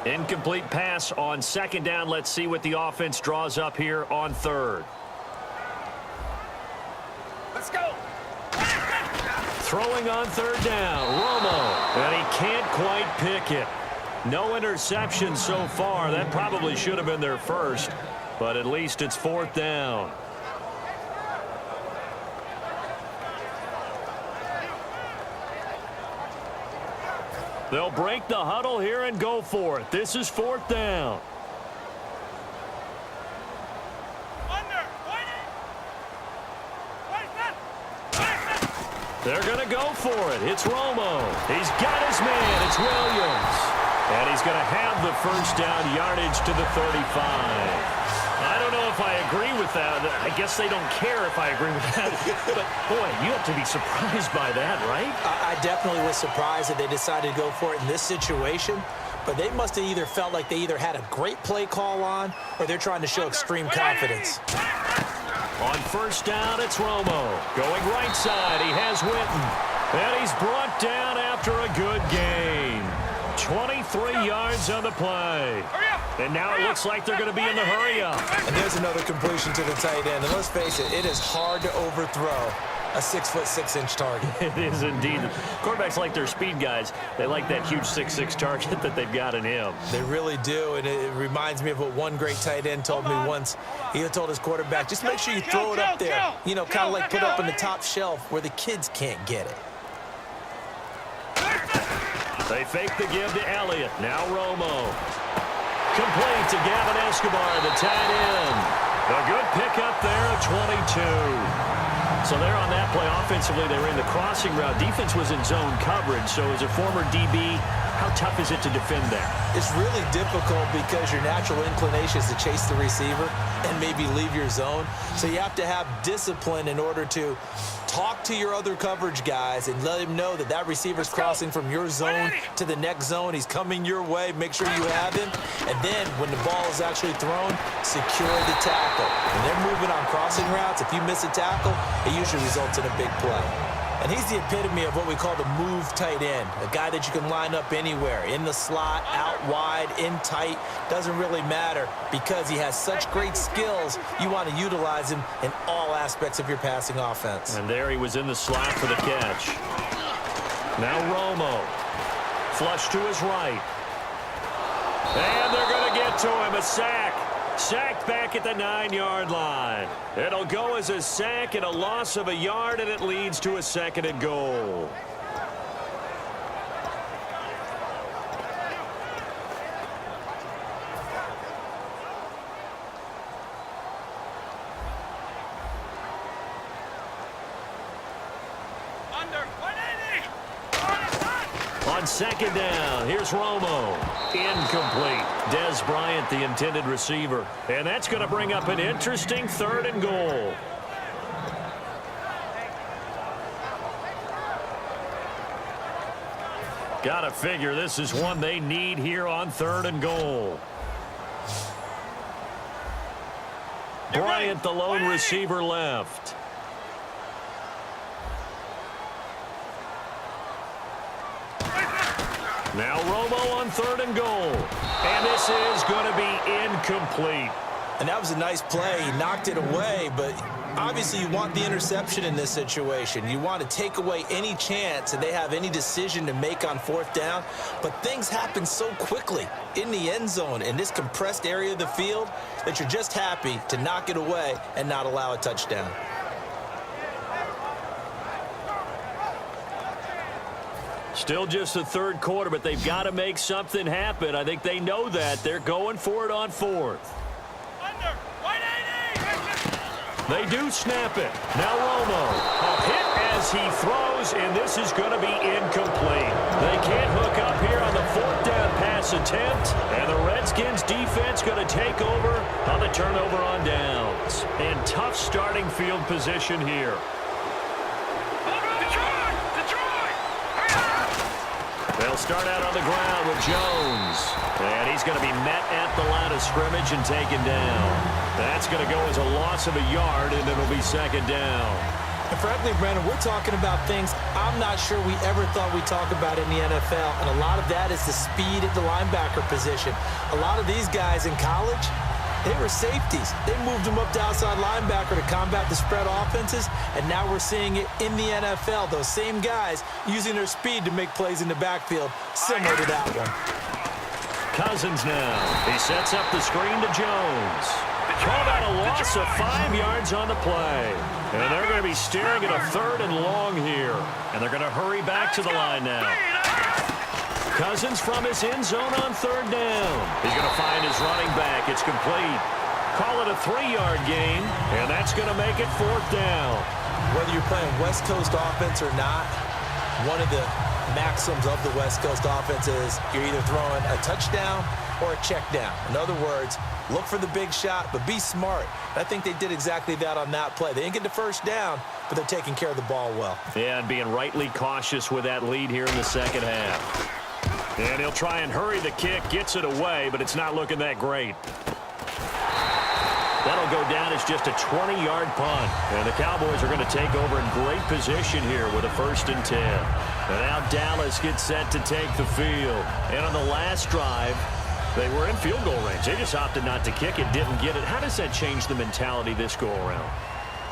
Incomplete pass on second down. Let's see what the offense draws up here on third. Let's go. Throwing on third down, Romo, and he can't quite pick it. No interception so far. That probably should have been their first, but at least it's fourth down. They'll break the huddle here and go for it. This is fourth down. They're going to go for it. It's Romo. He's got his man. It's Williams. And he's going to have the first down yardage to the 35. I don't know if I agree with that. I guess they don't care if I agree with that. But, boy, you have to be surprised by that, right? I definitely was surprised that they decided to go for it in this situation. But they must have either felt like they either had a great play call on or they're trying to show extreme confidence. On first down, it's Romo. Going right side, he has Witten. And he's brought down after a good game. 23 yards on the play. And now it looks like they're going to be in the hurry-up. And there's another completion to the tight end. And let's face it, it is hard to overthrow a 6'6" target. It is indeed. Quarterbacks like their speed guys. They like that huge 6'6" target that they've got in him. They really do, and it reminds me of what one great tight end told me once. He told his quarterback, just make sure you throw it up there. You know, kind of like put it up on the top shelf where the kids can't get it. They fake the give to Elliott. Now Romo. Complete to Gavin Escobar, the tight end. A good pickup there at 22. So there on that play, offensively, they ran the crossing route. Defense was in zone coverage, so as a former DB, how tough is it to defend that? It's really difficult because your natural inclination is to chase the receiver and maybe leave your zone. So you have to have discipline in order to talk to your other coverage guys and let him know that that receiver's crossing from your zone to the next zone. He's coming your way. Make sure you have him. And then when the ball is actually thrown, secure the tackle. When they're moving on crossing routes, if you miss a tackle, it usually results in a big play. And he's the epitome of what we call the move tight end, a guy that you can line up anywhere, in the slot, out wide, in tight, doesn't really matter because he has such great skills. You want to utilize him in all aspects of your passing offense. And there he was in the slot for the catch. Now Romo, flush to his right. And they're going to get to him, a sack. Sacked back at the 9-yard line. It'll go as a sack and a loss of a yard, and it leads to a second and goal. Under 180. On second down, here's Romo. Incomplete. Dez Bryant, the intended receiver. And that's going to bring up an interesting third and goal. Got to figure this is one they need here on third and goal. Bryant, the lone receiver, left. Now Romo on third and goal. And this is going to be incomplete. And that was a nice play. He knocked it away, but obviously you want the interception in this situation. You want to take away any chance that they have any decision to make on fourth down. But things happen so quickly in the end zone in this compressed area of the field that you're just happy to knock it away and not allow a touchdown. Still just the third quarter, but they've got to make something happen. I think they know that. They're going for it on fourth. Under 180. They do snap it. Now Romo. A hit as he throws, and this is going to be incomplete. They can't hook up here on the fourth down pass attempt, and the Redskins defense going to take over on the turnover on downs. And tough starting field position here. They'll start out on the ground with Jones. And he's going to be met at the line of scrimmage and taken down. That's going to go as a loss of a yard, and it'll be second down. And frankly, Brandon, we're talking about things I'm not sure we ever thought we'd talk about in the NFL. And a lot of that is the speed at the linebacker position. A lot of these guys in college, they were safeties. They moved them up to outside linebacker to combat the spread offenses, and now we're seeing it in the NFL. Those same guys using their speed to make plays in the backfield, similar to that one. Cousins now. He sets up the screen to Jones. Called out a loss of 5 yards on the play. And they're going to be staring at a 3rd and long here. And they're going to hurry back to the line now. Cousins from his end zone on 3rd down. He's going to find his running back. It's complete. Call it a 3-yard gain, and that's going to make it 4th down. Whether you're playing West Coast offense or not, one of the maxims of the West Coast offense is you're either throwing a touchdown or a check down. In other words, look for the big shot, but be smart. I think they did exactly that on that play. They didn't get the first down, but they're taking care of the ball well. Yeah, and being rightly cautious with that lead here in the second half. And he'll try and hurry the kick, gets it away, but it's not looking that great. That'll go down as just a 20-yard punt. And the Cowboys are going to take over in great position here with a 1st and 10. And now Dallas gets set to take the field. And on the last drive, they were in field goal range. They just opted not to kick it, didn't get it. How does that change the mentality this go-around?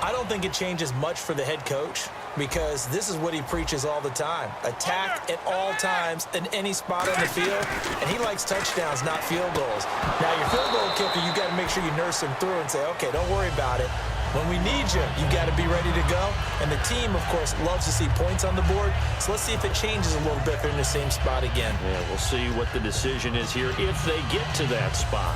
I don't think it changes much for the head coach because this is what he preaches all the time. Attack at all times in any spot on the field, and he likes touchdowns, not field goals. Now, your field goal kicker, you got to make sure you nurse him through and say, okay, don't worry about it. When we need you, you got to be ready to go. And the team, of course, loves to see points on the board. So let's see if it changes a little bit if they're in the same spot again. Yeah, we'll see what the decision is here if they get to that spot.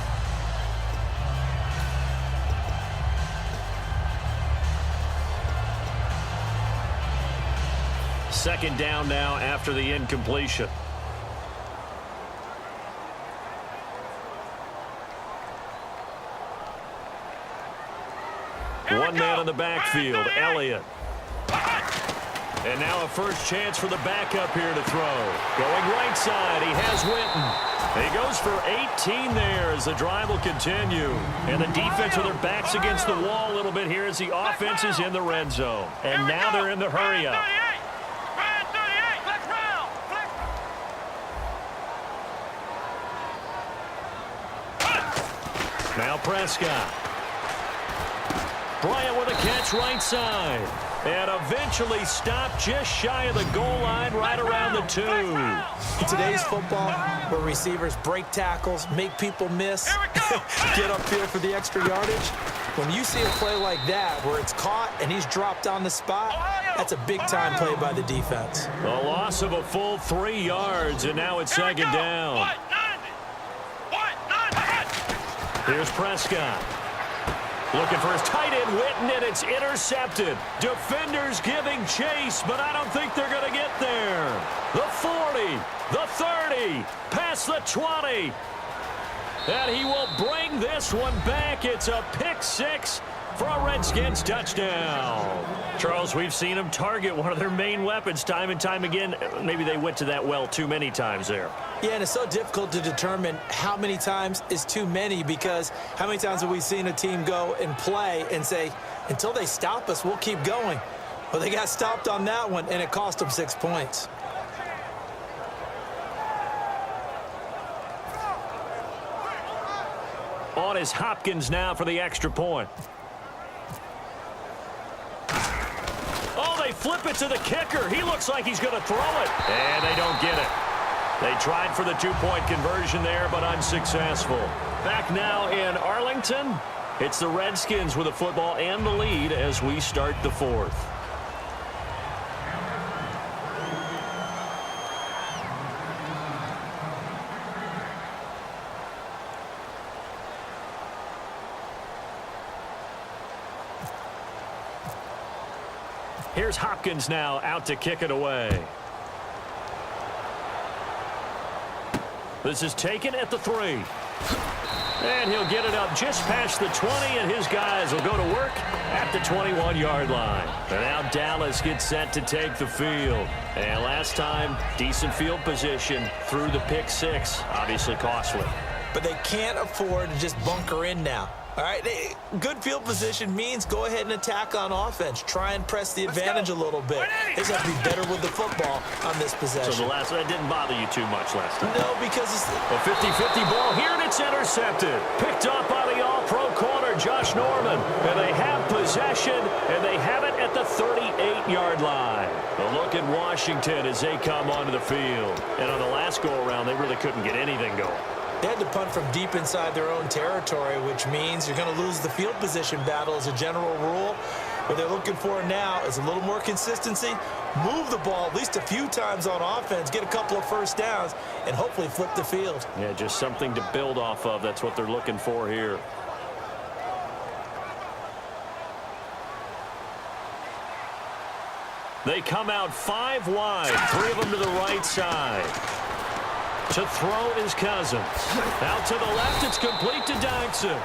Second down now after the incompletion. One man in the backfield, Elliott. And now a first chance for the backup here to throw. Going right side, he has Witten. He goes for 18 there as the drive will continue. And the defense with their backs against the wall a little bit here as the offense is in the red zone. And now they're in the hurry-up. Now Prescott. Bryant with a catch right side. And eventually stopped just shy of the goal line right around the 2. In today's football, where receivers break tackles, make people miss, get upfield for the extra yardage, when you see a play like that where it's caught and he's dropped on the spot, that's a big-time play by the defense. A loss of a full 3 yards, and now it's second down. Here's Prescott. Looking for his tight end, Witten, and it's intercepted. Defenders giving chase, but I don't think they're going to get there. The 40, the 30, past the 20. And he will bring this one back. It's a pick 6 for a Redskins touchdown. Charles, we've seen them target one of their main weapons time and time again. Maybe they went to that well too many times there. Yeah, and it's so difficult to determine how many times is too many because how many times have we seen a team go and play and say, until they stop us, we'll keep going. Well, they got stopped on that one, and it cost them 6 points. On is Hopkins now for the extra point. Oh, they flip it to the kicker. He looks like he's going to throw it. And they don't get it. They tried for the 2-point conversion there, but unsuccessful. Back now in Arlington, it's the Redskins with the football and the lead as we start the 4th. Here's Hopkins now out to kick it away. This is taken at the 3. And he'll get it up just past the 20, and his guys will go to work at the 21-yard line. And now Dallas gets set to take the field. And last time, decent field position through the pick 6. Obviously costly. But they can't afford to just bunker in now. All right, good field position means go ahead and attack on offense. Try and press the advantage a little bit. They just have to be better with the football on this possession. So that didn't bother you too much last time? No, because it's a 50-50 ball here, and it's intercepted. Picked up by the all-pro corner, Josh Norman. And they have possession, and they have it at the 38-yard line. A look at Washington as they come onto the field. And on the last go-around, they really couldn't get anything going. They had to punt from deep inside their own territory, which means you're going to lose the field position battle as a general rule. What they're looking for now is a little more consistency, move the ball at least a few times on offense, get a couple of first downs, and hopefully flip the field. Yeah, just something to build off of. That's what they're looking for here. They come out 5 wide, 3 of them to the right side. To throw is Cousins. Out to the left, it's complete to Dodson.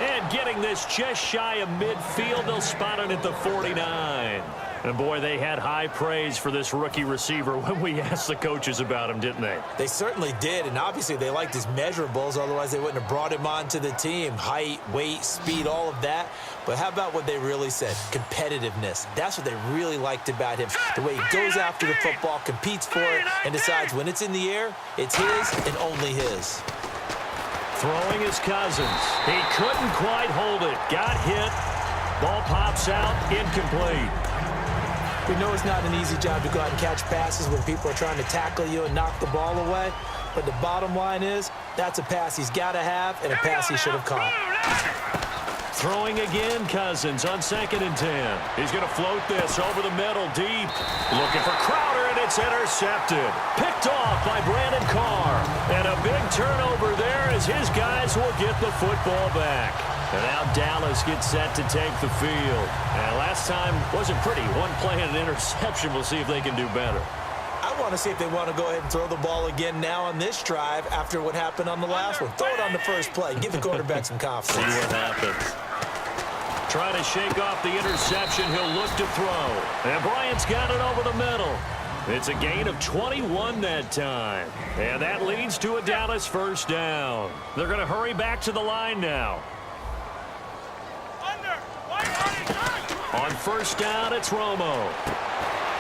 And getting this just shy of midfield, they'll spot it at the 49. And boy, they had high praise for this rookie receiver when we asked the coaches about him, didn't they? They certainly did, and obviously they liked his measurables, otherwise they wouldn't have brought him onto the team. Height, weight, speed, all of that. But how about what they really said? Competitiveness. That's what they really liked about him. The way he goes after the football, competes for it, and decides when it's in the air, it's his and only his. Throwing is Cousins. He couldn't quite hold it. Got hit. Ball pops out. Incomplete. We know it's not an easy job to go out and catch passes when people are trying to tackle you and knock the ball away. But the bottom line is, that's a pass he's got to have and a pass he should have caught. Throwing again, Cousins on 2nd and 10. He's going to float this over the middle, deep. Looking for Crowder, and it's intercepted. Picked off by Brandon Carr. And a big turnover there as his guys will get the football back. And now Dallas gets set to take the field. And last time wasn't pretty. One play and an interception. We'll see if they can do better. I want to see if they want to go ahead and throw the ball again now on this drive after what happened on the last one. Throw it on the first play. Give the quarterback some confidence. See what happens. Trying to shake off the interception. He'll look to throw. And Bryant's got it over the middle. It's a gain of 21 that time. And that leads to a Dallas first down. They're going to hurry back to the line now. On first down, it's Romo.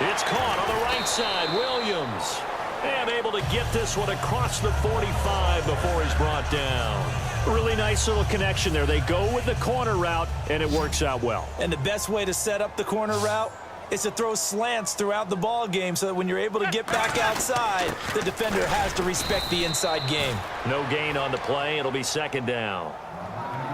It's caught on the right side. Williams. And able to get this one across the 45 before he's brought down. Really nice little connection there. They go with the corner route, and it works out well. And the best way to set up the corner route is to throw slants throughout the ball game so that when you're able to get back outside, the defender has to respect the inside game. No gain on the play. It'll be 2nd down.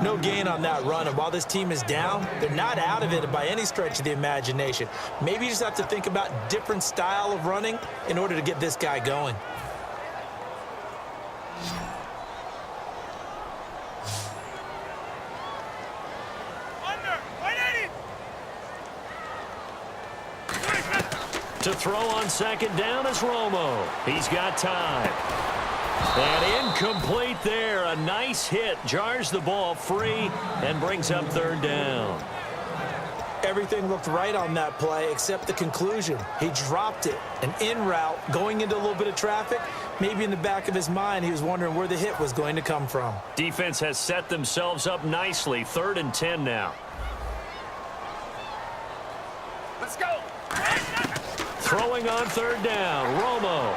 No gain on that run, and while this team is down, they're not out of it by any stretch of the imagination. Maybe you just have to think about different style of running in order to get this guy going. To throw on 2nd down is Romo. He's got time. And incomplete there. A nice hit. Jars the ball free and brings up 3rd down. Everything looked right on that play except the conclusion. He dropped it. An in route going into a little bit of traffic. Maybe in the back of his mind he was wondering where the hit was going to come from. Defense has set themselves up nicely. 3rd and 10 now. Let's go. Throwing on 3rd down. Romo.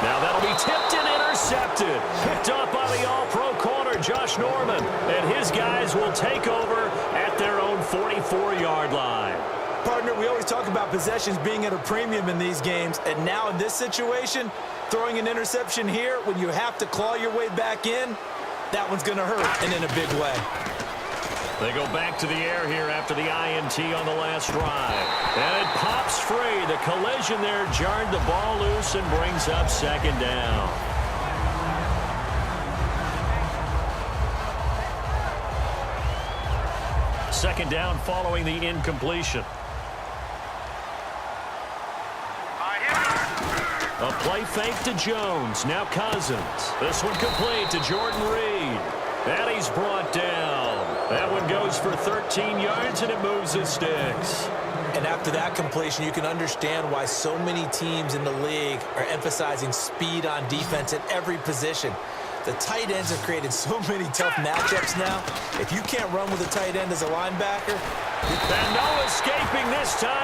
Now that'll be tipped and intercepted. Picked up by the all-pro corner, Josh Norman. And his guys will take over at their own 44-yard line. Partner, we always talk about possessions being at a premium in these games. And now in this situation, throwing an interception here when you have to claw your way back in, that one's going to hurt, and in a big way. They go back to the air here after the INT on the last drive. And it pops free. The collision there jarred the ball loose and brings up 2nd down. Second down following the incompletion. A play fake to Jones. Now Cousins. This one complete to Jordan Reed. And he's brought down. That one goes for 13 yards, and it moves his sticks. And after that completion, you can understand why so many teams in the league are emphasizing speed on defense at every position. The tight ends have created so many tough matchups now. If you can't run with a tight end as a linebacker, And no escaping this time.